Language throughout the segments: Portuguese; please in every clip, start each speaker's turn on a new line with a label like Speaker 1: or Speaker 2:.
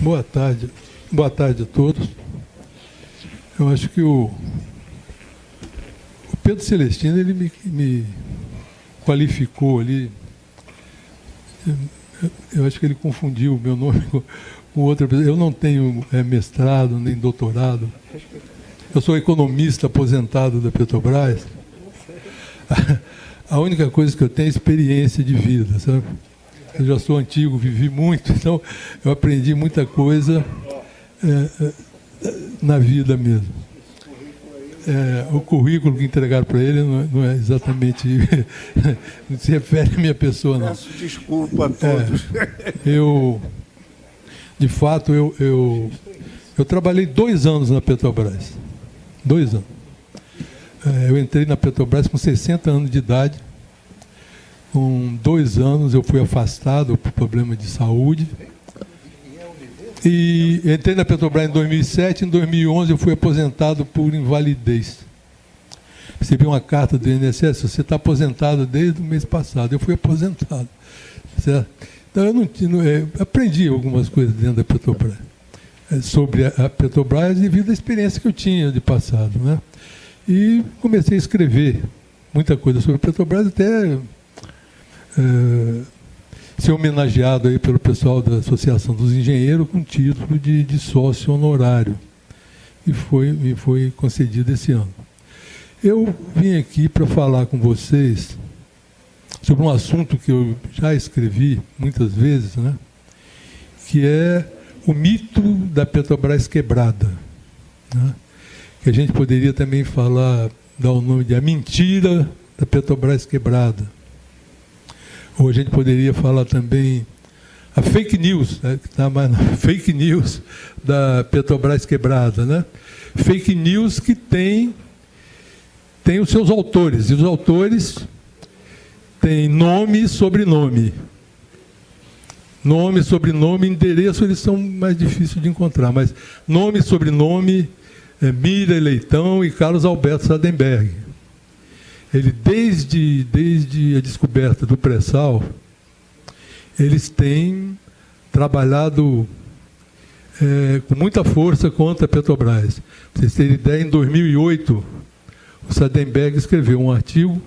Speaker 1: Boa tarde. Boa tarde a todos. Eu acho que o Pedro Celestino, ele me qualificou ali. Eu acho que ele confundiu o meu nome com outra pessoa. Eu não tenho mestrado nem doutorado. Eu sou economista aposentado da Petrobras. A única coisa que eu tenho é experiência de vida, sabe? Eu já sou antigo, vivi muito, então eu aprendi muita coisa na vida mesmo. O currículo que entregaram para ele não é exatamente... não se refere à minha pessoa, não.
Speaker 2: Peço desculpa a todos.
Speaker 1: De fato, eu trabalhei 2 anos na Petrobras. 2 anos. Eu entrei na Petrobras com 60 anos de idade. Com 2 anos eu fui afastado por problema de saúde. E entrei na Petrobras em 2007, em 2011 eu fui aposentado por invalidez. Recebi uma carta do INSS, você está aposentado desde o mês passado. Eu fui aposentado. Certo? Então eu aprendi algumas coisas dentro da Petrobras. Sobre a Petrobras devido à experiência que eu tinha de passado, né? E comecei a escrever muita coisa sobre a Petrobras, até ser homenageado aí pelo pessoal da Associação dos Engenheiros com título de sócio honorário. E me foi concedido esse ano. Eu vim aqui para falar com vocês sobre um assunto que eu já escrevi muitas vezes, né? Que é o mito da Petrobras quebrada, né? Que a gente poderia também dar o nome de a mentira da Petrobras quebrada. Ou a gente poderia falar também a fake news, né, que está mais na fake news da Petrobras quebrada, né? Fake news que tem os seus autores, e os autores têm nome e sobrenome. Nome, sobrenome, endereço, eles são mais difíceis de encontrar, mas nome e sobrenome, Mira Leitão e Carlos Alberto Sardenberg. Ele, desde a descoberta do pré-sal, eles têm trabalhado com muita força contra a Petrobras. Para vocês terem ideia, em 2008, o Sardenberg escreveu um artigo,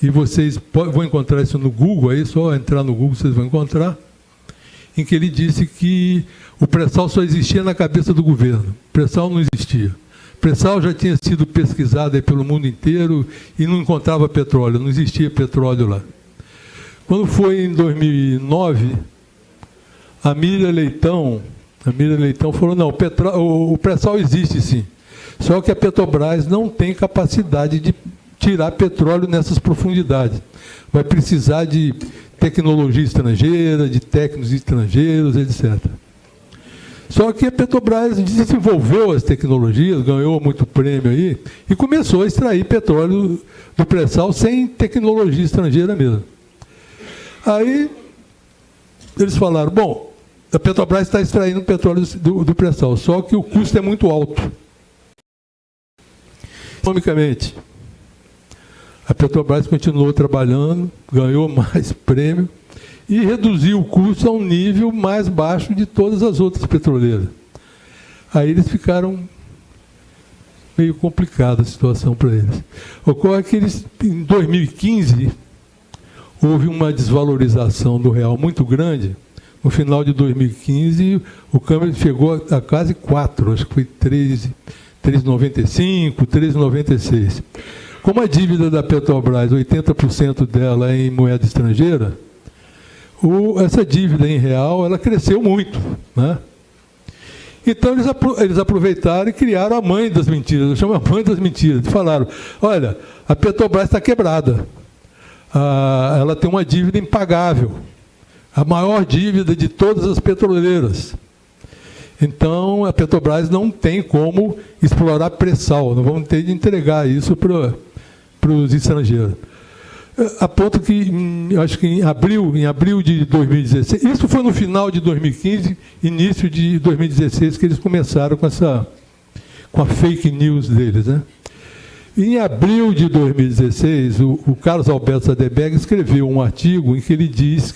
Speaker 1: e vocês vão encontrar isso no Google, aí só entrar no Google vocês vão encontrar, em que ele disse que o pré-sal só existia na cabeça do governo. O pré-sal não existia. O pré-sal já tinha sido pesquisado aí pelo mundo inteiro e não encontrava petróleo, não existia petróleo lá. Quando foi em 2009, a Mira Leitão falou, não, o pré-sal existe sim, só que a Petrobras não tem capacidade de tirar petróleo nessas profundidades. Vai precisar de tecnologia estrangeira, de técnicos estrangeiros, etc. Só que a Petrobras desenvolveu as tecnologias, ganhou muito prêmio aí, e começou a extrair petróleo do pré-sal sem tecnologia estrangeira mesmo. Aí eles falaram, bom, a Petrobras está extraindo petróleo do pré-sal, só que o custo é muito alto. Economicamente, a Petrobras continuou trabalhando, ganhou mais prêmio, e reduziu o custo a um nível mais baixo de todas as outras petroleiras. Aí eles ficaram meio complicada a situação para eles. Ocorre que em 2015, houve uma desvalorização do real muito grande. No final de 2015, o câmbio chegou a quase 4, acho que foi 3,95, 3,96. Como a dívida da Petrobras, 80% dela é em moeda estrangeira, essa dívida em real, ela cresceu muito, né? Então, eles aproveitaram e criaram a mãe das mentiras. Eu chamo a mãe das mentiras. Falaram, olha, a Petrobras está quebrada. Ela tem uma dívida impagável. A maior dívida de todas as petroleiras. Então, a Petrobras não tem como explorar pré-sal. Não vamos ter de entregar isso para os estrangeiros. A ponto que, acho que em abril de 2016, isso foi no final de 2015, início de 2016, que eles começaram com a fake news deles, né? Em abril de 2016, o Carlos Alberto Sardenberg escreveu um artigo em que ele diz,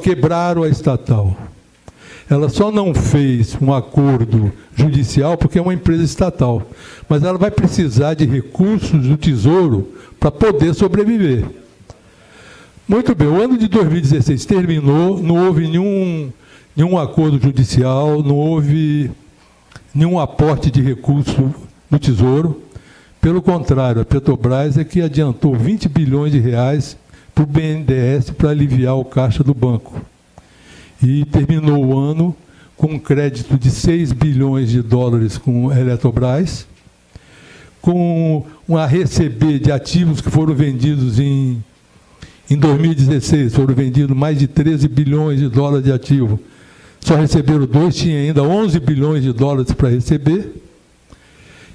Speaker 1: quebraram a estatal. ela só não fez um acordo judicial porque é uma empresa estatal, mas ela vai precisar de recursos do Tesouro para poder sobreviver. Muito bem, o ano de 2016 terminou, não houve nenhum acordo judicial, não houve nenhum aporte de recurso do Tesouro. Pelo contrário, a Petrobras é que adiantou 20 bilhões de reais para o BNDES para aliviar o caixa do banco. E terminou o ano com um crédito de 6 bilhões de dólares com a Eletrobras, com a receber de ativos que foram vendidos em 2016, foram vendidos mais de 13 bilhões de dólares de ativo. Só receberam 2, tinha ainda 11 bilhões de dólares para receber.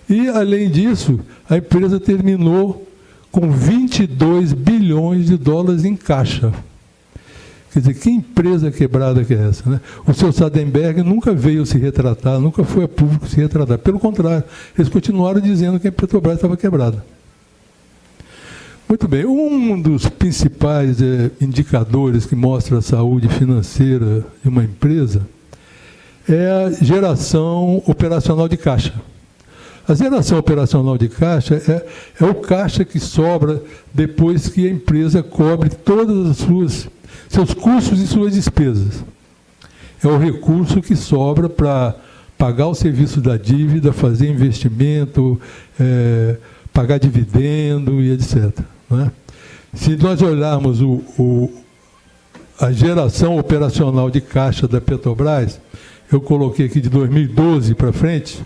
Speaker 1: E, além disso, a empresa terminou com 22 bilhões de dólares em caixa. Quer dizer, que empresa quebrada que é essa, né? O seu Sardenberg nunca veio se retratar, nunca foi a público se retratar. Pelo contrário, eles continuaram dizendo que a Petrobras estava quebrada. Muito bem, um dos principais indicadores que mostra a saúde financeira de uma empresa é a geração operacional de caixa. A geração operacional de caixa é o caixa que sobra depois que a empresa cobre todos os seus custos e suas despesas. É o recurso que sobra para pagar o serviço da dívida, fazer investimento, pagar dividendo e etc. Não é? Se nós olharmos a geração operacional de caixa da Petrobras, eu coloquei aqui de 2012 para frente,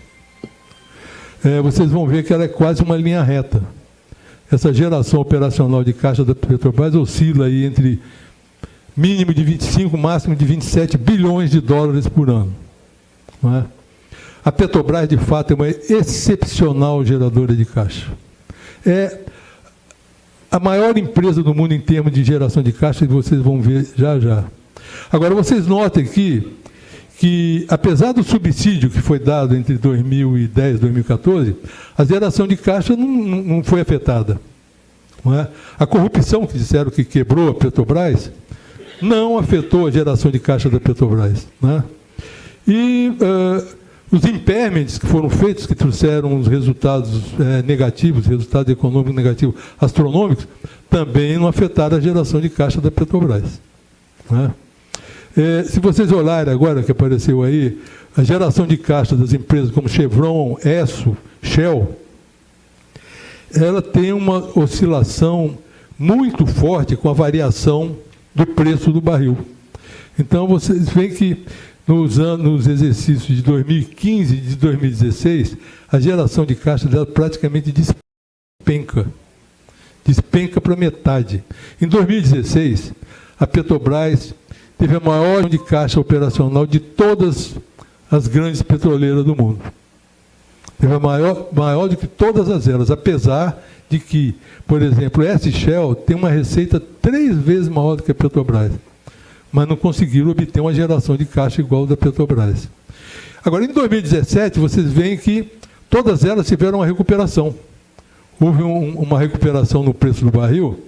Speaker 1: vocês vão ver que ela é quase uma linha reta. Essa geração operacional de caixa da Petrobras oscila aí entre mínimo de 25, máximo de 27 bilhões de dólares por ano. Não é? A Petrobras, de fato, é uma excepcional geradora de caixa. É a maior empresa do mundo em termos de geração de caixa, e vocês vão ver já já. Agora, vocês notem aqui que, apesar do subsídio que foi dado entre 2010 e 2014, a geração de caixa não foi afetada. Não é? A corrupção, que disseram que quebrou a Petrobras, não afetou a geração de caixa da Petrobras. Não é? E os impairments que foram feitos, que trouxeram os resultados negativos, resultados econômicos negativos astronômicos, também não afetaram a geração de caixa da Petrobras. Não é? Se vocês olharem agora, que apareceu aí, a geração de caixa das empresas como Chevron, Esso, Shell, ela tem uma oscilação muito forte com a variação do preço do barril. Então, vocês veem que nos exercícios de 2015 e de 2016, a geração de caixa dela praticamente despenca para metade. Em 2016, a Petrobras teve a maior de caixa operacional de todas as grandes petroleiras do mundo. Teve a maior do que todas elas, apesar de que, por exemplo, essa Shell tem uma receita 3 vezes maior do que a Petrobras, mas não conseguiram obter uma geração de caixa igual a da Petrobras. Agora, em 2017, vocês veem que todas elas tiveram uma recuperação. Houve uma recuperação no preço do barril,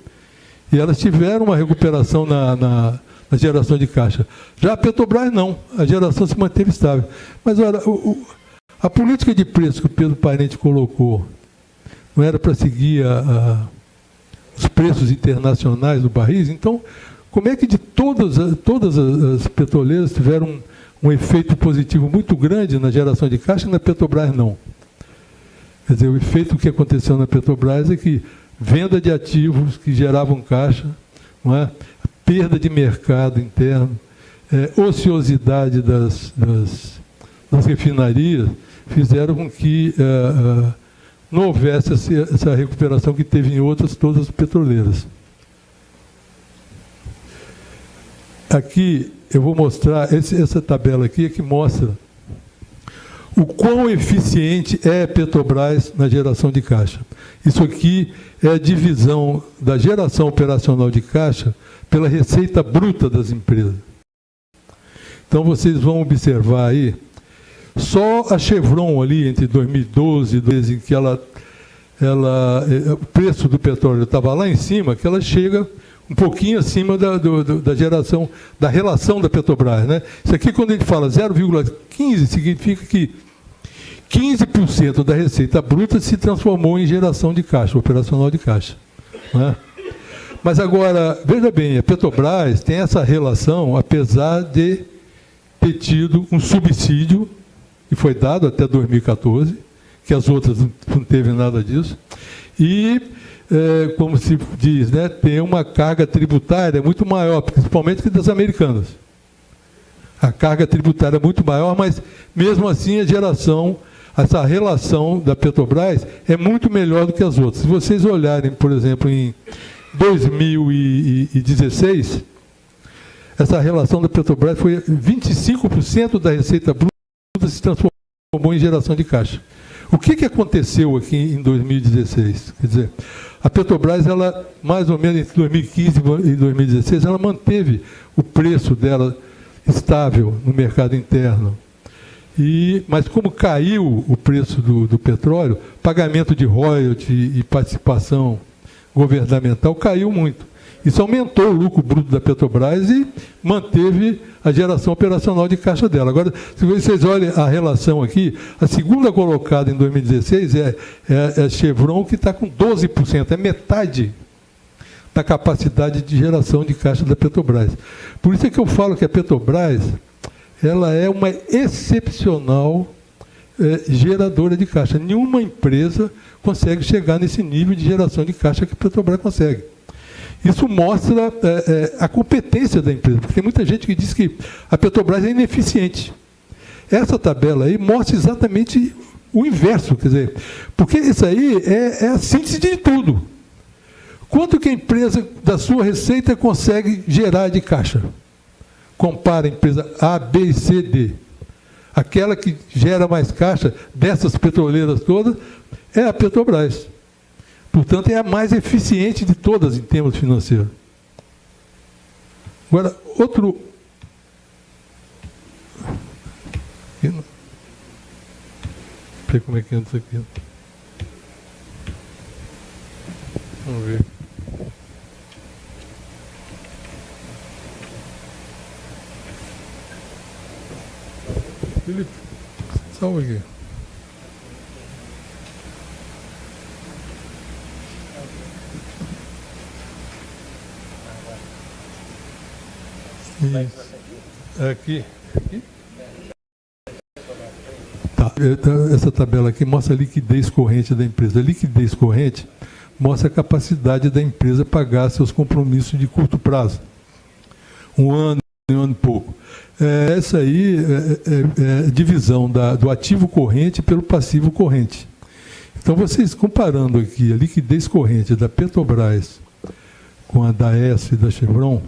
Speaker 1: e elas tiveram uma recuperação na geração de caixa. Já a Petrobras não, a geração se manteve estável. Mas olha, a política de preço que o Pedro Parente colocou não era para seguir os preços internacionais do barril? Então, como é que de todas as petroleiras tiveram um efeito positivo muito grande na geração de caixa e na Petrobras não? Quer dizer, o efeito que aconteceu na Petrobras é que venda de ativos que geravam caixa, não é? Perda de mercado interno, ociosidade das refinarias, fizeram com que não houvesse essa recuperação que teve em todas as petroleiras. Aqui eu vou mostrar, essa tabela aqui é que mostra o quão eficiente é a Petrobras na geração de caixa. Isso aqui é a divisão da geração operacional de caixa pela receita bruta das empresas. Então, vocês vão observar aí, só a Chevron ali, entre 2012 e 2013, em que o preço do petróleo estava lá em cima, que ela chega um pouquinho acima da geração, da relação da Petrobras, né? Isso aqui, quando ele fala 0,15, significa que 15% da receita bruta se transformou em geração de caixa, operacional de caixa. Né? Mas agora, veja bem, a Petrobras tem essa relação, apesar de ter tido um subsídio, que foi dado até 2014, que as outras não teve nada disso, e, como se diz, né, tem uma carga tributária muito maior, principalmente que das americanas. A carga tributária é muito maior, mas, mesmo assim, a geração, essa relação da Petrobras é muito melhor do que as outras. Se vocês olharem, por exemplo, em 2016, essa relação da Petrobras foi 25% da receita bruta se transformou em geração de caixa. O que aconteceu aqui em 2016? Quer dizer, a Petrobras, ela, mais ou menos entre 2015 e 2016, ela manteve o preço dela estável no mercado interno. Mas como caiu o preço do petróleo, pagamento de royalty e participação governamental caiu muito. Isso aumentou o lucro bruto da Petrobras e manteve a geração operacional de caixa dela. Agora, se vocês olhem a relação aqui, a segunda colocada em 2016 é a Chevron, que está com 12%, é metade da capacidade de geração de caixa da Petrobras. Por isso é que eu falo que a Petrobras, ela é uma excepcional geradora de caixa. Nenhuma empresa consegue chegar nesse nível de geração de caixa que a Petrobras consegue. Isso mostra a competência da empresa, porque tem muita gente que diz que a Petrobras é ineficiente. Essa tabela aí mostra exatamente o inverso, quer dizer, porque isso aí é a síntese de tudo. Quanto que a empresa da sua receita consegue gerar de caixa? Compara a empresa A, B, C, D. Aquela que gera mais caixa dessas petroleiras todas é a Petrobras. Portanto, é a mais eficiente de todas em termos financeiros. Agora, outro... Não sei como é que entra isso aqui. Vamos ver. Felipe, salva aqui. Aqui. Tá. Essa tabela aqui mostra a liquidez corrente da empresa. A liquidez corrente mostra a capacidade da empresa pagar seus compromissos de curto prazo. Um ano e pouco. Essa aí é a divisão do ativo corrente pelo passivo corrente. Então, vocês comparando aqui a liquidez corrente da Petrobras com a da ESSO e da Chevron,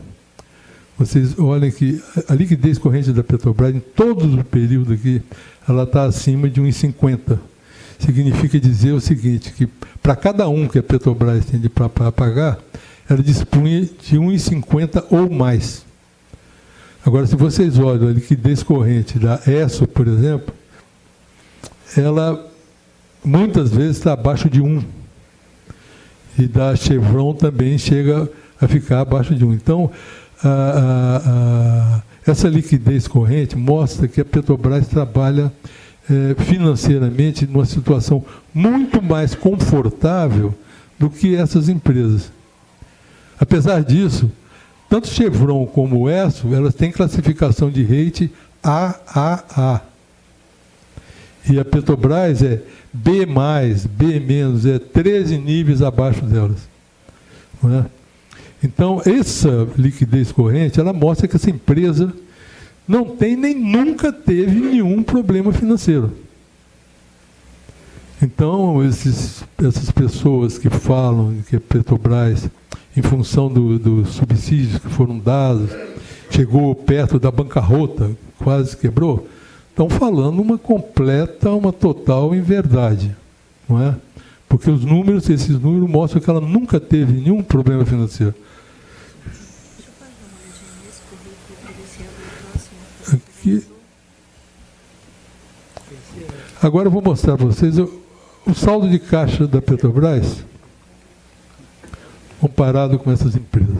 Speaker 1: vocês olhem que a liquidez corrente da Petrobras, em todo o período aqui, ela está acima de 1,50. Significa dizer o seguinte, que para cada um que a Petrobras tem para pagar, ela dispunha de 1,50 ou mais. Agora, se vocês olham a liquidez corrente da ESSO, por exemplo, ela muitas vezes está abaixo de 1. E da Chevron também chega a ficar abaixo de 1. Então, essa liquidez corrente mostra que a Petrobras trabalha financeiramente numa situação muito mais confortável do que essas empresas. Apesar disso, tanto Chevron como ESSO, elas têm classificação de rate AAA. E a Petrobras é B+, B-, é 13 níveis abaixo delas. Não é? Então, essa liquidez corrente, ela mostra que essa empresa não tem nem nunca teve nenhum problema financeiro. Então, essas pessoas que falam que a Petrobras, em função dos subsídios que foram dados, chegou perto da bancarrota, quase quebrou, estão falando uma total inverdade, não é? Porque esses números mostram que ela nunca teve nenhum problema financeiro. Aqui. Agora eu vou mostrar para vocês o saldo de caixa da Petrobras comparado com essas empresas.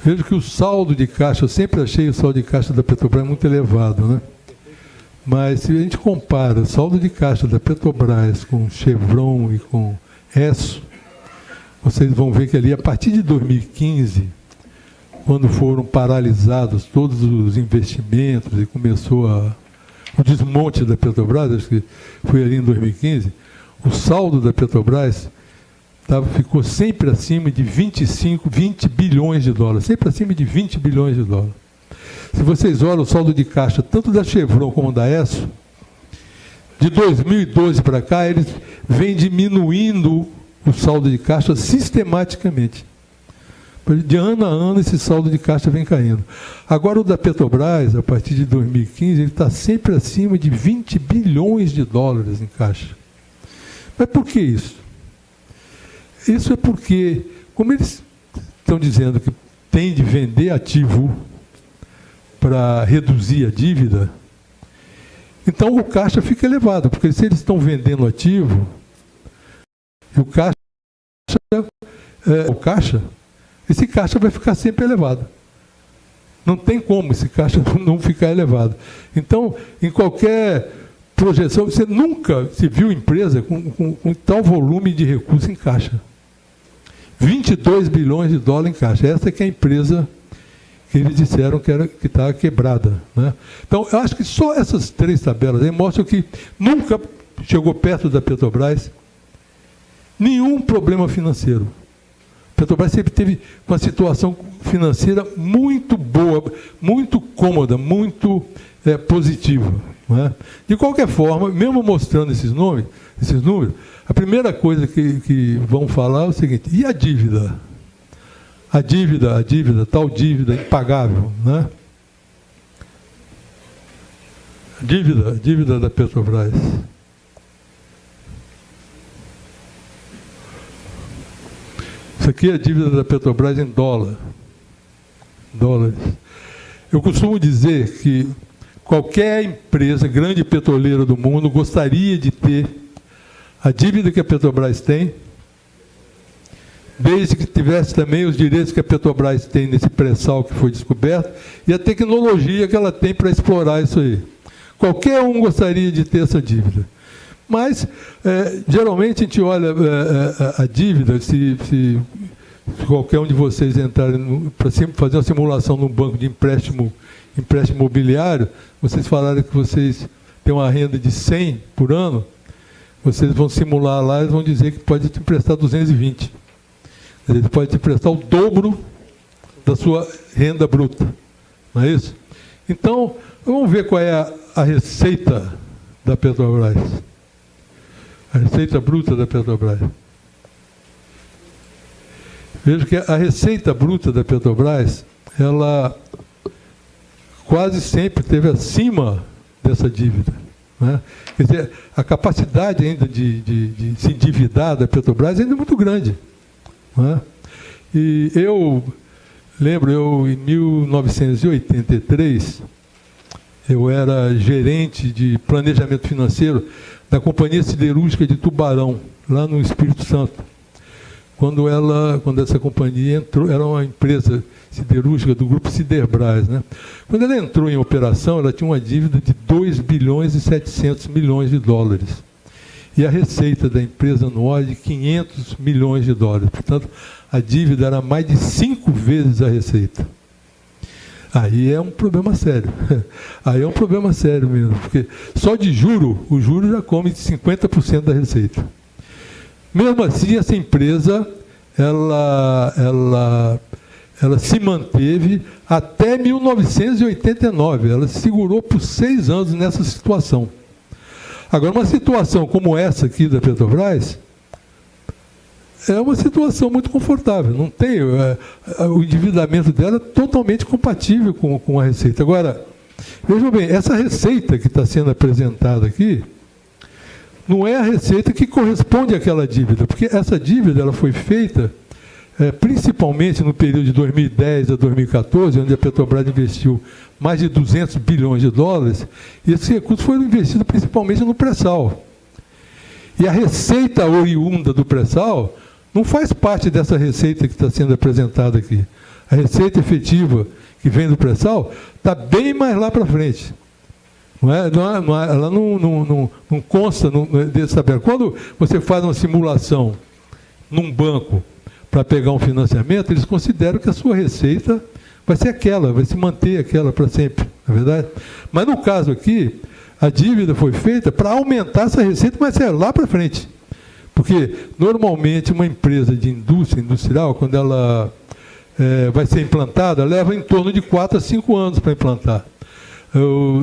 Speaker 1: Vejo que o saldo de caixa, eu sempre achei o saldo de caixa da Petrobras muito elevado, né? Mas se a gente compara o saldo de caixa da Petrobras com Chevron e com Esso, vocês vão ver que ali, a partir de 2015, quando foram paralisados todos os investimentos e começou o desmonte da Petrobras, acho que foi ali em 2015, o saldo da Petrobras ficou sempre acima de 20 bilhões de dólares, sempre acima de 20 bilhões de dólares. Se vocês olham o saldo de caixa, tanto da Chevron como da Esso, de 2012 para cá, eles vêm diminuindo o saldo de caixa sistematicamente. De ano a ano, esse saldo de caixa vem caindo. Agora, o da Petrobras, a partir de 2015, ele está sempre acima de 20 bilhões de dólares em caixa. Mas por que isso? Isso é porque, como eles estão dizendo que tem de vender ativo para reduzir a dívida, então o caixa fica elevado, porque se eles estão vendendo ativo, esse caixa vai ficar sempre elevado. Não tem como esse caixa não ficar elevado. Então, em qualquer projeção, você nunca se viu empresa com tal volume de recursos em caixa. 22 bilhões de dólares em caixa. Essa que é a empresa que eles disseram que estava quebrada, né? Então, eu acho que só essas 3 tabelas aí mostram que nunca chegou perto da Petrobras nenhum problema financeiro. A Petrobras sempre teve uma situação financeira muito boa, muito cômoda, muito positiva, não é? De qualquer forma, mesmo mostrando esses números, a primeira coisa que vão falar é o seguinte: e a dívida? A dívida, tal dívida impagável, né? A dívida da Petrobras. Isso aqui é a dívida da Petrobras em dólares. Eu costumo dizer que qualquer empresa, grande petroleira do mundo, gostaria de ter a dívida que a Petrobras tem, desde que tivesse também os direitos que a Petrobras tem nesse pré-sal que foi descoberto e a tecnologia que ela tem para explorar isso aí. Qualquer um gostaria de ter essa dívida. Mas, geralmente, a gente olha a dívida, se qualquer um de vocês entrarem para fazer uma simulação num banco de empréstimo imobiliário, vocês falarem que vocês têm uma renda de 100 por ano, vocês vão simular lá e vão dizer que pode te emprestar 220. Ele pode te emprestar o dobro da sua renda bruta. Não é isso? Então, vamos ver qual é a receita da Petrobras. A receita bruta da Petrobras. Veja que a receita bruta da Petrobras, ela quase sempre esteve acima dessa dívida, né? Quer dizer, a capacidade ainda de se endividar da Petrobras ainda é muito grande, né? E eu lembro, em 1983, eu era gerente de planejamento financeiro da Companhia Siderúrgica de Tubarão, lá no Espírito Santo. Quando essa companhia entrou, era uma empresa siderúrgica do grupo Siderbras, né? Quando ela entrou em operação, ela tinha uma dívida de 2 bilhões e 700 milhões de dólares. E a receita da empresa anual é de 500 milhões de dólares. Portanto, a dívida era mais de 5 vezes a receita. Aí é um problema sério. Aí é um problema sério mesmo, porque só de o juro já come 50% da receita. Mesmo assim, essa empresa, ela se manteve até 1989. Ela se segurou por 6 anos nessa situação. Agora, uma situação como essa aqui da Petrobras é uma situação muito confortável. Não tem, o endividamento dela é totalmente compatível com a receita. Agora, vejam bem, essa receita que está sendo apresentada aqui não é a receita que corresponde àquela dívida, porque essa dívida ela foi feita principalmente no período de 2010 a 2014, onde a Petrobras investiu mais de 200 bilhões de dólares, e esses recursos foram investidos principalmente no pré-sal. E a receita oriunda do pré-sal não faz parte dessa receita que está sendo apresentada aqui. A receita efetiva que vem do pré-sal está bem mais lá para frente. Ela não consta desse saber. Quando você faz uma simulação num banco para pegar um financiamento, eles consideram que a sua receita vai ser aquela, vai se manter aquela para sempre, não é verdade? Mas no caso aqui, a dívida foi feita para aumentar essa receita, mas é lá para frente. Porque, normalmente, uma empresa de indústria industrial, quando ela vai ser implantada, leva em torno de 4 a 5 anos para implantar.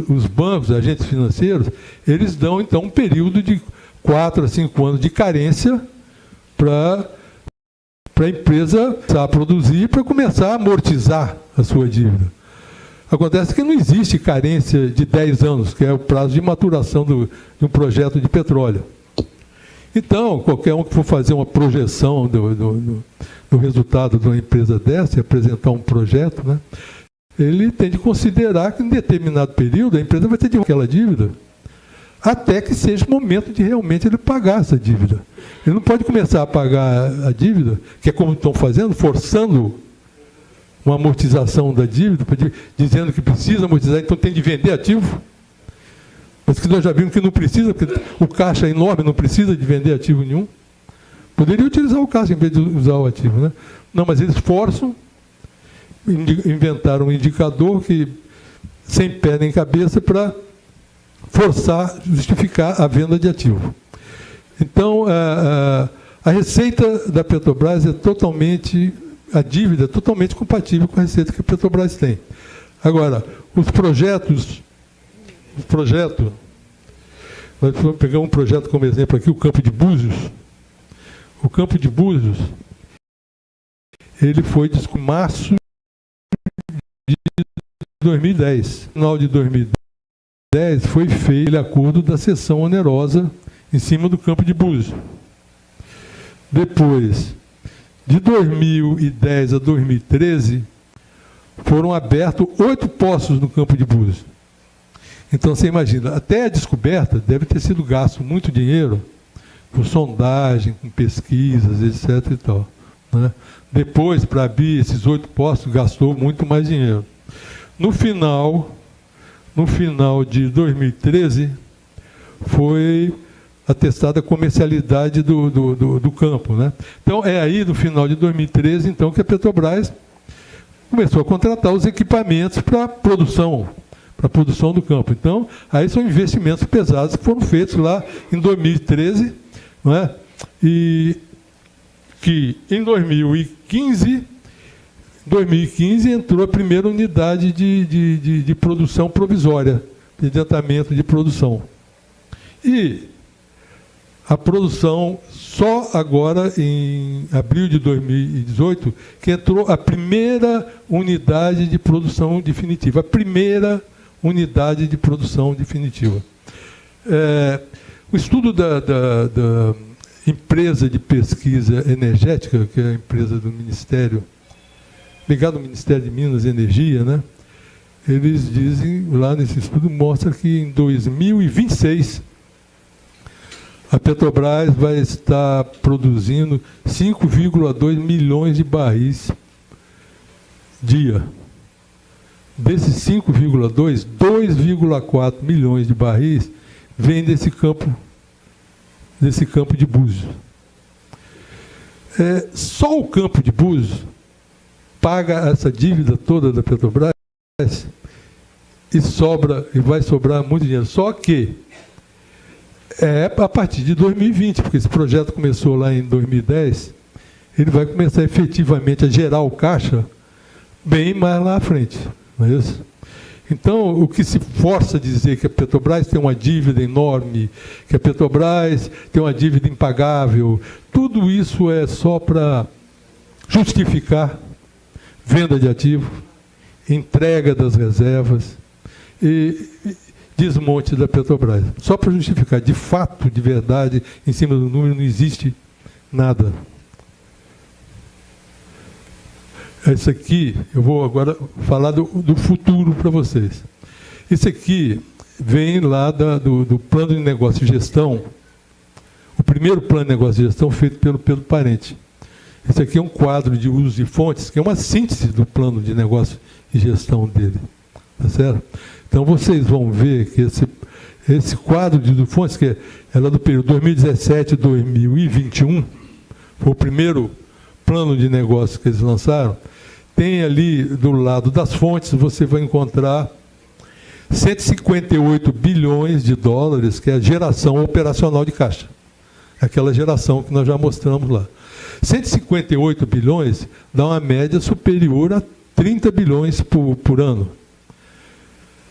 Speaker 1: Os bancos, agentes financeiros, eles dão, então, um período de 4 a 5 anos de carência para a empresa começar a produzir, para começar a amortizar a sua dívida. Acontece que não existe carência de 10 anos, que é o prazo de maturação de um projeto de petróleo. Então, qualquer um que for fazer uma projeção do resultado de uma empresa dessa e apresentar um projeto, né, ele tem de considerar que em determinado período a empresa vai ter de aquela dívida, até que seja o momento de realmente ele pagar essa dívida. Ele não pode começar a pagar a dívida, que é como estão fazendo, forçando uma amortização da dívida, dizendo que precisa amortizar, então tem de vender ativo. Mas que nós já vimos que não precisa, porque o caixa é enorme, não precisa de vender ativo nenhum. Poderia utilizar o caixa em vez de usar o ativo, né? Não, mas eles forçam, inventaram um indicador que, sem pé nem cabeça, para forçar, justificar a venda de ativo. Então, a receita da Petrobras é totalmente, a dívida é totalmente compatível com a receita que a Petrobras tem. Agora, os projetos, nós vamos pegar um projeto como exemplo aqui, o Campo de Búzios. O Campo de Búzios, ele foi em março de 2010. No final de 2010 foi feito o acordo da cessão onerosa em cima do Campo de Búzios. Depois, de 2010 a 2013, foram abertos 8 poços no Campo de Búzios. Então, você imagina, até a descoberta deve ter sido gasto muito dinheiro com sondagem, com pesquisas, etc. e tal, né? Depois, para abrir esses 8 poços, gastou muito mais dinheiro. No final de 2013, foi atestada a comercialidade do campo, né? Então, é aí, no final de 2013, então, que a Petrobras começou a contratar os equipamentos para a produção do campo. Então, aí são investimentos pesados que foram feitos lá em 2013, não é? E que em 2015 entrou a primeira unidade de produção provisória, de adiantamento de produção. E a produção, só agora, em abril de 2018, que entrou a primeira unidade de produção definitiva. A primeira unidade de produção definitiva. O estudo da empresa de pesquisa energética, que é a empresa do Ministério, ligado ao Ministério de Minas e Energia, né? Eles dizem, lá nesse estudo, mostra que em 2026 a Petrobras vai estar produzindo 5,2 milhões de barris dia. Desses 5,2, 2,4 milhões de barris vêm desse campo de Búzios. Só o campo de Búzios paga essa dívida toda da Petrobras e vai sobrar muito dinheiro. Só que a partir de 2020, porque esse projeto começou lá em 2010, ele vai começar efetivamente a gerar o caixa bem mais lá à frente. Não é isso? Então, o que se força a dizer que a Petrobras tem uma dívida enorme, que a Petrobras tem uma dívida impagável, tudo isso é só para justificar venda de ativo, entrega das reservas e desmonte da Petrobras. Só para justificar. De fato, de verdade, em cima do número não existe nada. Isso aqui, eu vou agora falar do futuro para vocês. Isso aqui vem lá do plano de negócio e gestão, o primeiro plano de negócio e gestão feito pelo Pedro Parente. Esse aqui é um quadro de usos e fontes, que é uma síntese do plano de negócio e gestão dele. Tá certo? Então, vocês vão ver que esse quadro de usos e fontes, que era do período 2017-2021, foi o primeiro plano de negócio que eles lançaram, tem ali, do lado das fontes, você vai encontrar 158 bilhões de dólares, que é a geração operacional de caixa. Aquela geração que nós já mostramos lá. 158 bilhões dá uma média superior a 30 bilhões por ano.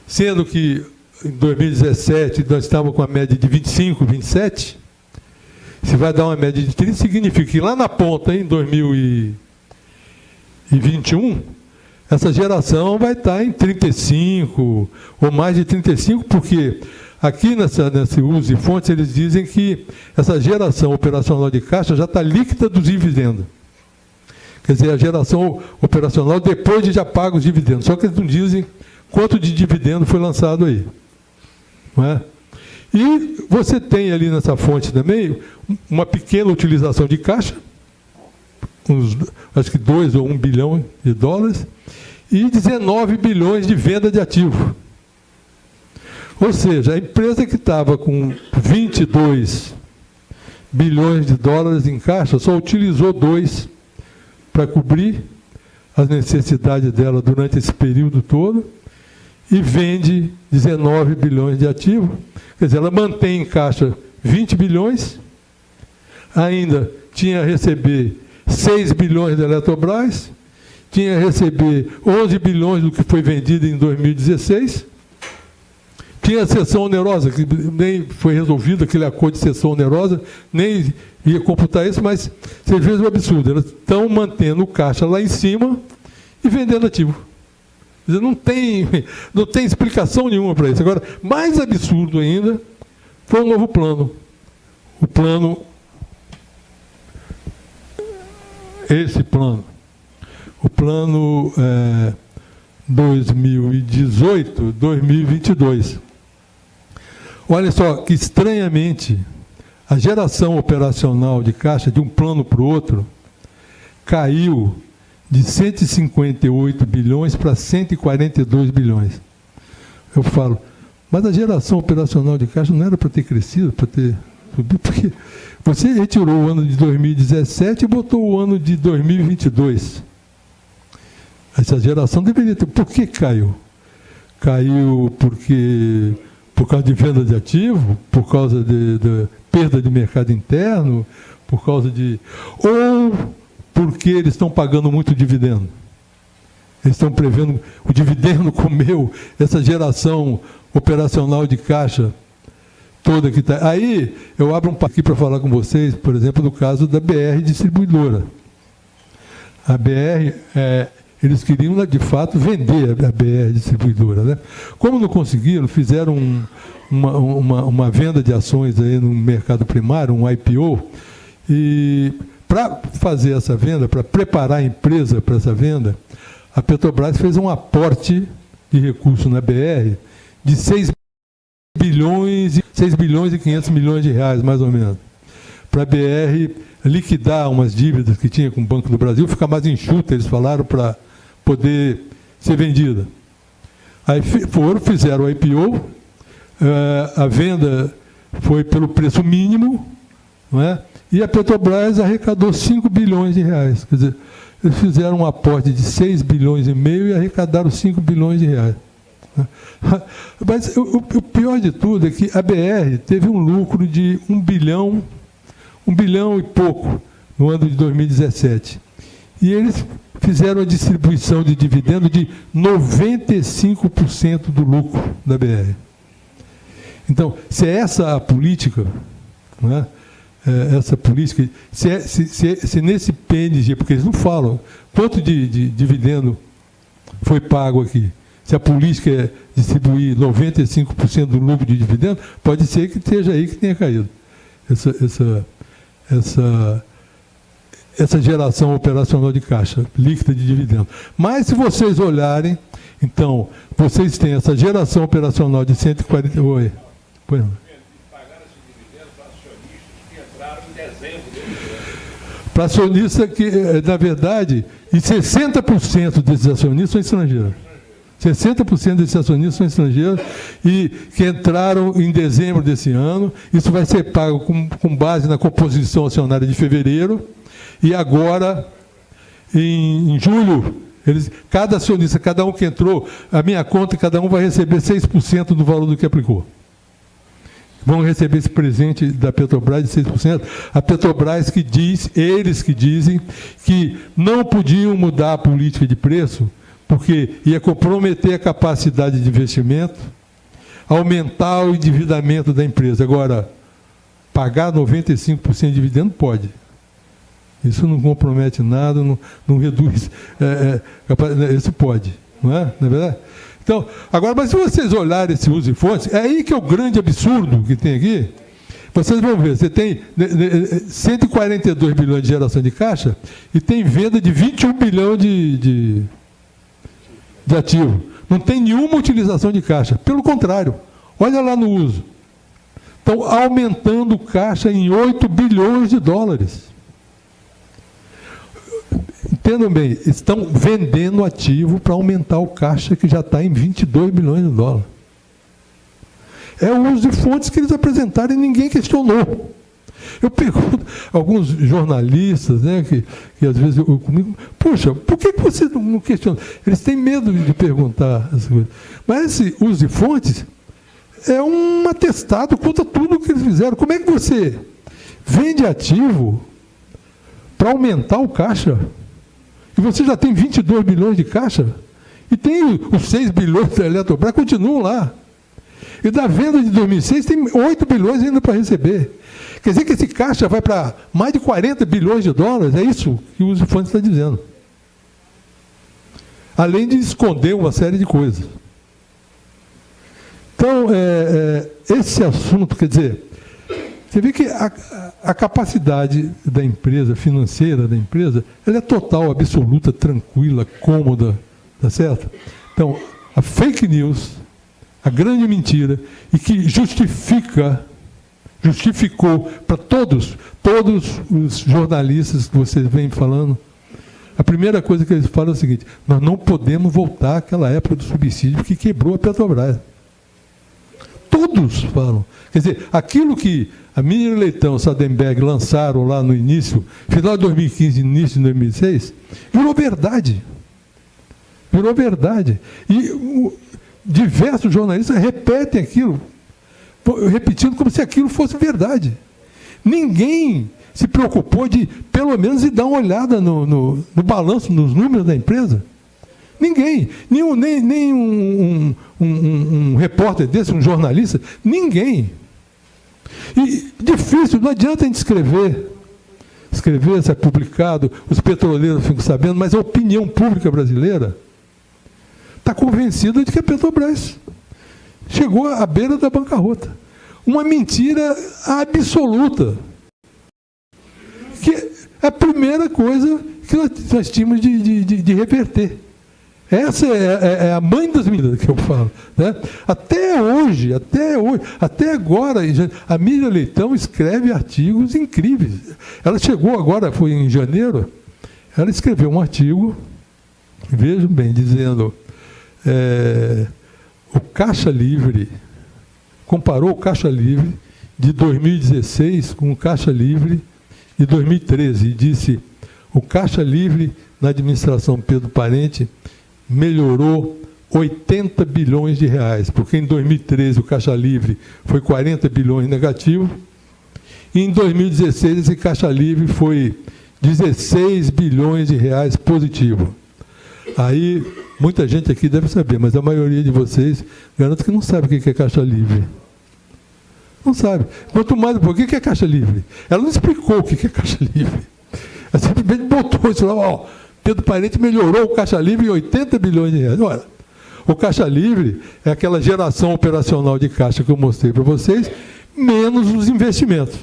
Speaker 1: Sendo que em 2017 nós estávamos com a média de 25, 27, se vai dar uma média de 30, significa que lá na ponta, em 2021, essa geração vai estar em 35, ou mais de 35, porque aqui nesse uso e fontes, eles dizem que essa geração operacional de caixa já está líquida dos dividendos. Quer dizer, a geração operacional depois de já pagar os dividendos. Só que eles não dizem quanto de dividendo foi lançado aí. Não é? E você tem ali nessa fonte também uma pequena utilização de caixa, acho que 2 ou 1 bilhão de dólares, e 19 bilhões de venda de ativo. Ou seja, a empresa que estava com 22 bilhões de dólares em caixa só utilizou 2 para cobrir as necessidades dela durante esse período todo e vende 19 bilhões de ativo. Quer dizer, ela mantém em caixa 20 bilhões, ainda tinha a receber 6 bilhões da Eletrobras, tinha a receber 11 bilhões do que foi vendido em 2016, tinha a cessão onerosa, que nem foi resolvido aquele acordo de cessão onerosa, nem ia computar isso, mas você vê o absurdo, elas estão mantendo o caixa lá em cima e vendendo ativo. Quer dizer, não tem explicação nenhuma para isso. Agora, mais absurdo ainda, foi um novo plano. O plano, o plano 2018-2022. Olha só que estranhamente a geração operacional de caixa de um plano para o outro caiu de 158 bilhões para 142 bilhões. Eu falo, mas a geração operacional de caixa não era para ter crescido, para ter subido, porque você retirou o ano de 2017 e botou o ano de 2022. Essa geração deveria ter... Por que caiu? Caiu por causa de venda de ativo, por causa de perda de mercado interno, por causa de... Ou porque eles estão pagando muito dividendo. Eles estão prevendo... O dividendo comeu essa geração operacional de caixa toda que está... Aí, eu abro um pouco aqui para falar com vocês, por exemplo, do caso da BR Distribuidora. A BR... eles queriam, de fato, vender a BR Distribuidora. Né? Como não conseguiram, fizeram uma venda de ações aí no mercado primário, um IPO, e para fazer essa venda, para preparar a empresa para essa venda, a Petrobras fez um aporte de recursos na BR de 6 bilhões e 500 milhões de reais, mais ou menos, para a BR liquidar umas dívidas que tinha com o Banco do Brasil, ficar mais enxuta, eles falaram, para poder ser vendida. Aí fizeram o IPO, a venda foi pelo preço mínimo, não é? E a Petrobras arrecadou 5 bilhões de reais. Quer dizer, eles fizeram um aporte de 6 bilhões e meio e arrecadaram 5 bilhões de reais. Mas o pior de tudo é que a BR teve um lucro de 1 bilhão e pouco no ano de 2017. E eles fizeram a distribuição de dividendo de 95% do lucro da BR. Então, se é essa a política, não é? Essa política, se nesse PNG, porque eles não falam quanto de dividendo foi pago aqui, se a política é distribuir 95% do lucro de dividendo, pode ser que esteja aí que tenha caído essa geração operacional de caixa líquida de dividendo. Mas se vocês olharem, então, vocês têm essa geração operacional de 140... Oi. Pois não. para acionista que, na verdade, e 60% desses acionistas são estrangeiros. 60% desses acionistas são estrangeiros e que entraram em dezembro desse ano. Isso vai ser pago com base na composição acionária de fevereiro. E agora, em julho, cada acionista, cada um que entrou, a minha conta, cada um vai receber 6% do valor do que aplicou. Vão receber esse presente da Petrobras de 6%. A Petrobras que diz, eles que dizem, que não podiam mudar a política de preço, porque ia comprometer a capacidade de investimento, aumentar o endividamento da empresa. Agora, pagar 95% de dividendo pode. Isso não compromete nada, não reduz. Isso pode, não é? Não é verdade? Então, agora, mas se vocês olharem esse uso de fontes, é aí que é o grande absurdo que tem aqui. Vocês vão ver, você tem 142 bilhões de geração de caixa e tem venda de 21 bilhões de ativo. Não tem nenhuma utilização de caixa. Pelo contrário, olha lá no uso. Estão aumentando o caixa em 8 bilhões de dólares. Entendam bem, estão vendendo ativo para aumentar o caixa que já está em 22 bilhões de dólares. É o uso de fontes que eles apresentaram e ninguém questionou. Eu pergunto a alguns jornalistas, né, que às vezes comigo, poxa, por que você não questiona? Eles têm medo de perguntar as coisas. Mas esse uso de fontes é um atestado contra tudo que eles fizeram. Como é que você vende ativo para aumentar o caixa? E você já tem 22 bilhões de caixa? E tem os 6 bilhões da Eletrobras, continuam lá. E da venda de 2006 tem 8 bilhões ainda para receber. Quer dizer que esse caixa vai para mais de 40 bilhões de dólares, é isso que o uso de fontes está dizendo. Além de esconder uma série de coisas. Então, esse assunto, quer dizer, você vê que a capacidade da empresa, financeira da empresa, ela é total, absoluta, tranquila, cômoda, tá certo? Então, a fake news, a grande mentira, e que justificou para todos os jornalistas que vocês vêm falando, a primeira coisa que eles falam é o seguinte: nós não podemos voltar àquela época do subsídio que quebrou a Petrobras. Todos falam. Quer dizer, aquilo que a Miriam Leitão e o Sardenberg lançaram lá no início, final de 2015, início de 2006, virou verdade. Virou verdade. E diversos jornalistas repetem aquilo, repetindo como se aquilo fosse verdade. Ninguém se preocupou de, pelo menos, dar uma olhada no balanço, nos números da empresa. Ninguém. Nem um repórter desse, um jornalista. Ninguém. E difícil, não adianta a gente escrever, se é publicado, os petroleiros ficam sabendo, mas a opinião pública brasileira está convencida de que a Petrobras chegou à beira da bancarrota. Uma mentira absoluta. Que é a primeira coisa que nós tínhamos de reverter. Essa é a mãe das mentiras que eu falo. Né? Até agora, a Miriam Leitão escreve artigos incríveis. Ela chegou agora, foi em janeiro, ela escreveu um artigo, vejam bem, dizendo o Caixa Livre, comparou o Caixa Livre de 2016 com o Caixa Livre de 2013 e disse: o Caixa Livre na administração Pedro Parente melhorou 80 bilhões de reais, porque em 2013 o Caixa Livre foi 40 bilhões negativo, e em 2016 esse Caixa Livre foi 16 bilhões de reais positivo. Aí, muita gente aqui deve saber, mas a maioria de vocês, garanto que não sabe o que é Caixa Livre. Não sabe. Quanto mais, por que é Caixa Livre? Ela não explicou o que é Caixa Livre. Ela simplesmente botou isso lá, ó, Pedro Parente melhorou o Caixa Livre em 80 bilhões de reais. Olha, o Caixa Livre é aquela geração operacional de caixa que eu mostrei para vocês, menos os investimentos.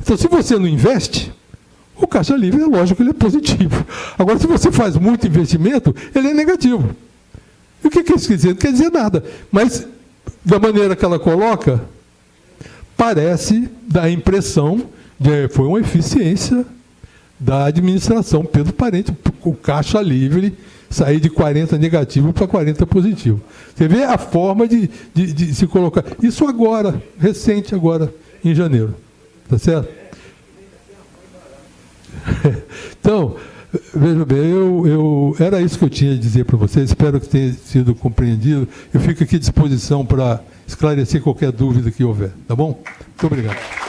Speaker 1: Então, se você não investe, o Caixa Livre, é lógico que ele é positivo. Agora, se você faz muito investimento, ele é negativo. E o que isso quer dizer? Não quer dizer nada. Mas, da maneira que ela coloca, parece dar a impressão de que foi uma eficiência da administração Pedro Parente, o caixa livre sair de 40 negativo para 40 positivo. Você vê a forma de se colocar. Isso agora, recente agora, em janeiro. Tá certo? Então, veja bem, era isso que eu tinha a dizer para vocês, espero que tenha sido compreendido. Eu fico aqui à disposição para esclarecer qualquer dúvida que houver. Tá bom? Muito obrigado.